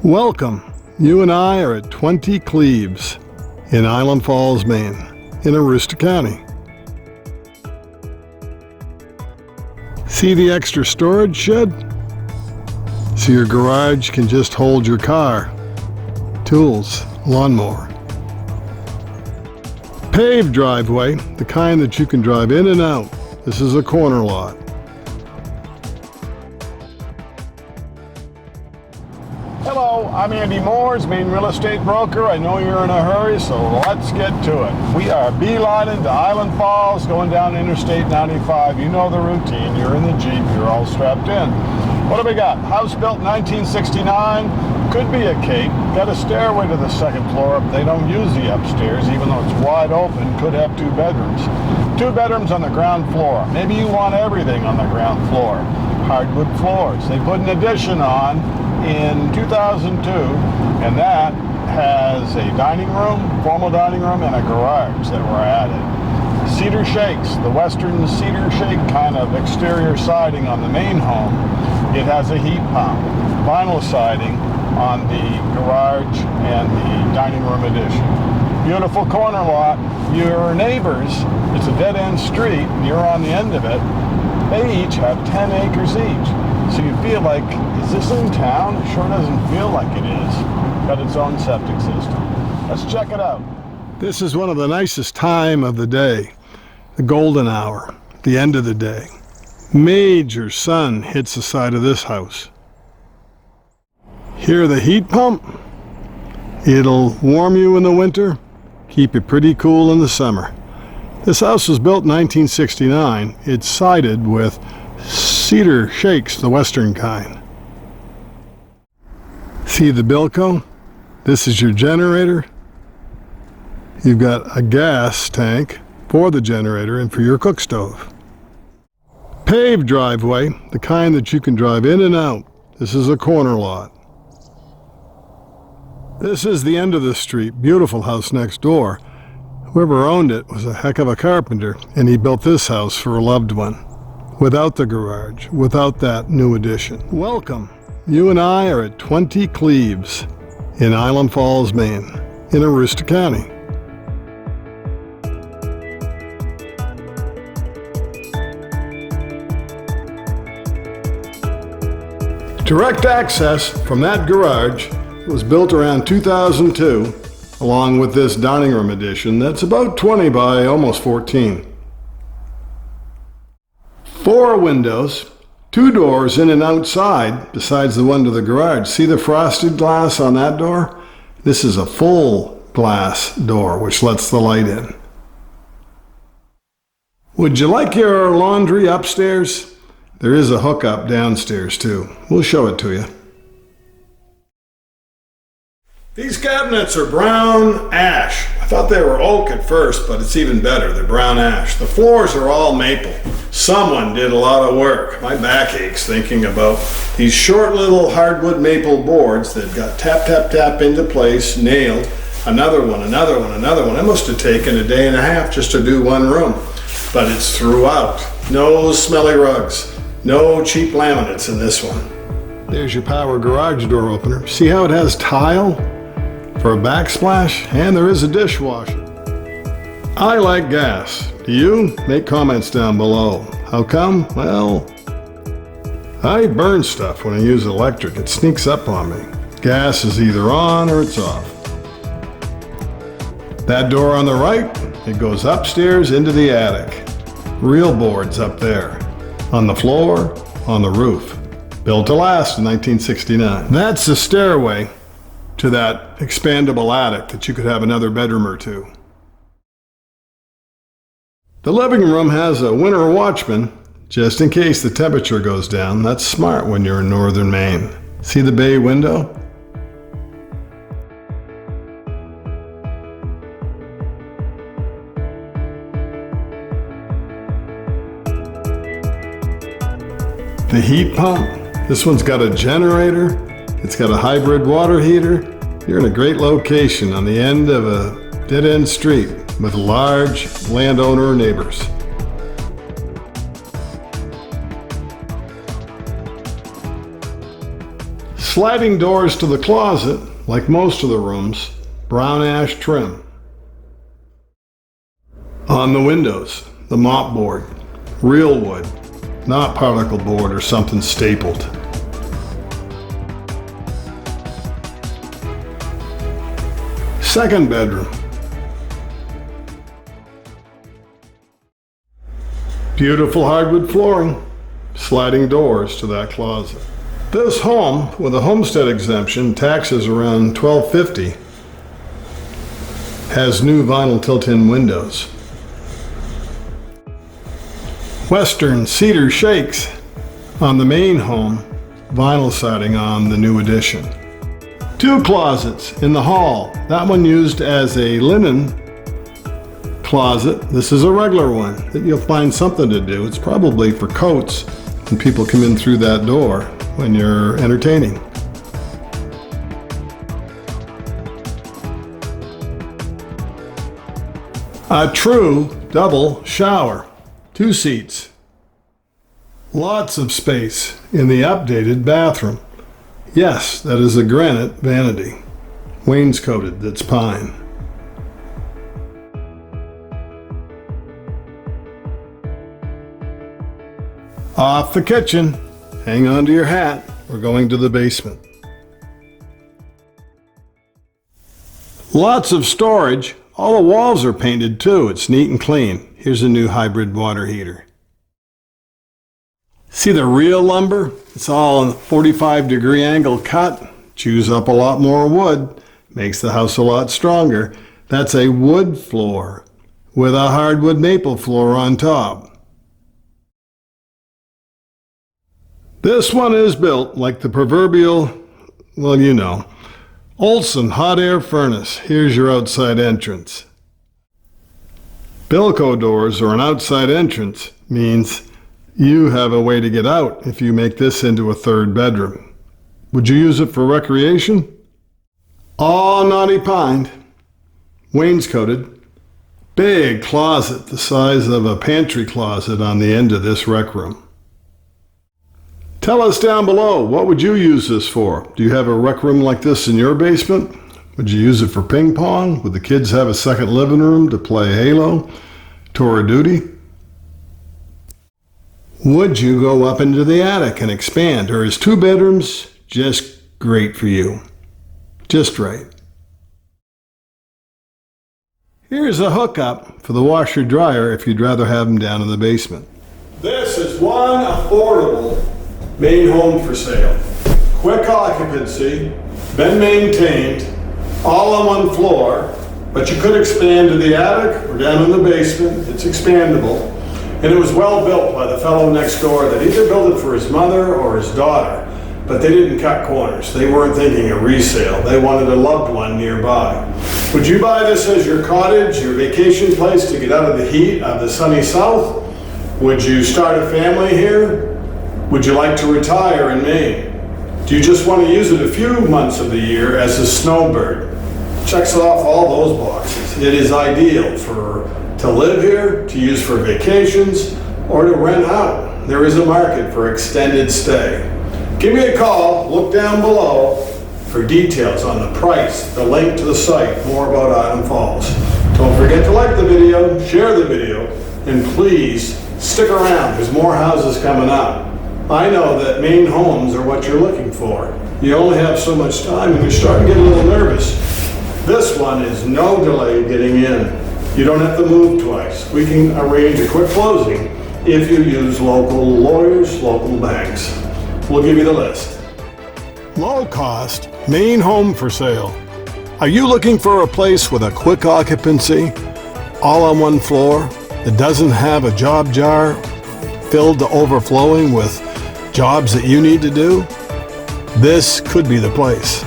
Welcome. You and I are at 20 Cleaves in Island Falls, Maine, in Aroostook County. See the extra storage shed? So your garage can just hold your car, tools, lawnmower. Paved driveway, the kind that you can drive in and out. This is a corner lot. Hello, I'm Andy Moores, Maine real estate broker. I know you're in a hurry, so let's get to it. We are beelining to Island Falls, going down Interstate 95. You know the routine. You're in the Jeep, you're all strapped in. What do we got? House built 1969. Could be a cape. Got a stairway to the second floor. They don't use the upstairs, even though it's wide open. Could have 2 bedrooms. 2 bedrooms on the ground floor. Maybe you want everything on the ground floor. Hardwood floors. They put an addition on in 2002, and that has a dining room, formal dining room, and a garage that were added. Cedar shakes, the western cedar shake kind of exterior siding on the main home. It has a heat pump, vinyl siding on the garage and the dining room addition. Beautiful corner lot. Your neighbors, it's a dead-end street, and you're on the end of it. They each have 10 acres each. So you feel like, is this in town? It sure doesn't feel like it is. Got its own septic system. Let's check it out. This is one of the nicest time of the day, the golden hour, the end of the day. Major sun hits the side of this house. Hear the heat pump? It'll warm you in the winter, keep it pretty cool in the summer. This house was built in 1969. It's sided with cedar shakes, the western kind. See the Bilco? This is your generator. You've got a gas tank for the generator and for your cook stove. Paved driveway, the kind that you can drive in and out. This is a corner lot. This is the end of the street. Beautiful house next door. Whoever owned it was a heck of a carpenter, and he built this house for a loved one. Without the garage, without that new addition. Welcome. You and I are at 20 Cleaves in Island Falls, Maine, in Aroostook County. Direct access from that garage was built around 2002, along with this dining room addition that's about 20 by almost 14. 4 windows, 2 doors in and outside, besides the one to the garage. See the frosted glass on that door? This is a full glass door, which lets the light in. Would you like your laundry upstairs? There is a hookup downstairs too. We'll show it to you. These cabinets are brown ash. I thought they were oak at first, but it's even better. They're brown ash. The floors are all maple. Someone did a lot of work. My back aches thinking about these short little hardwood maple boards that got tap, tap, tap into place, nailed. Another one, another one, another one. It must have taken a day and a half just to do one room. But it's throughout. No smelly rugs. No cheap laminates in this one. There's your power garage door opener. See how it has tile for a backsplash? And there is a dishwasher. I like gas. Do you? Make comments down below. How come? Well, I burn stuff when I use electric. It sneaks up on me. Gas is either on or it's off. That door on the right, it goes upstairs into the attic. Real boards up there. On the floor, on the roof. Built to last in 1969. That's the stairway to that expandable attic that you could have another bedroom or 2. The living room has a winter watchman, just in case the temperature goes down. That's smart when you're in northern Maine. See the bay window? The heat pump. This one's got a generator. It's got a hybrid water heater. You're in a great location on the end of a dead-end street with large landowner neighbors. Sliding doors to the closet, like most of the rooms, brown ash trim. On the windows, the mop board, real wood, not particle board or something stapled. Second bedroom. Beautiful hardwood flooring, sliding doors to that closet. This home, with a homestead exemption, taxes around $1,250, has new vinyl tilt-in windows. Western cedar shakes on the main home, vinyl siding on the new addition. 2 closets in the hall, that one used as a linen closet. This is a regular one that you'll find something to do. It's probably for coats when people come in through that door when you're entertaining. A true double shower, 2 seats. Lots of space in the updated bathroom. Yes, that is a granite vanity, wainscoted, that's pine. Off the kitchen, hang on to your hat, we're going to the basement. Lots of storage, all the walls are painted too, it's neat and clean. Here's a new hybrid water heater. See the real lumber? It's all a 45-degree angle cut, chews up a lot more wood, makes the house a lot stronger. That's a wood floor with a hardwood maple floor on top. This one is built like the proverbial, well, you know, Olson hot air furnace. Here's your outside entrance. Bilco doors or an outside entrance means you have a way to get out if you make this into a 3rd bedroom. Would you use it for recreation? All knotty pined, wainscoted, big closet the size of a pantry closet on the end of this rec room. Tell us down below, what would you use this for? Do you have a rec room like this in your basement? Would you use it for ping pong? Would the kids have a second living room to play Halo, Tour of Duty? Would you go up into the attic and expand, or is 2 bedrooms just great for you? Just right. Here's a hookup for the washer dryer if you'd rather have them down in the basement. This is one affordable Maine home for sale. Quick occupancy, been maintained, all on one floor, but you could expand to the attic or down in the basement. It's expandable. And it was well built by the fellow next door that either built it for his mother or his daughter, but they didn't cut corners. They weren't thinking of resale. They wanted a loved one nearby. Would you buy this as your cottage, your vacation place to get out of the heat of the sunny south? Would you start a family here? Would you like to retire in Maine? Do you just want to use it a few months of the year as a snowbird? Checks off all those boxes. It is ideal to live here, to use for vacations, or to rent out. There is a market for extended stay. Give me a call, look down below for details on the price, the link to the site, more about Island Falls. Don't forget to like the video, share the video, and please stick around. There's more houses coming up. I know that Maine homes are what you're looking for. You only have so much time and you're starting to get a little nervous. This one is no delay getting in. You don't have to move twice. We can arrange a quick closing if you use local lawyers, local banks. We'll give you the list. Low cost, Maine home for sale. Are you looking for a place with a quick occupancy, all on one floor, that doesn't have a job jar filled to overflowing with jobs that you need to do? This could be the place.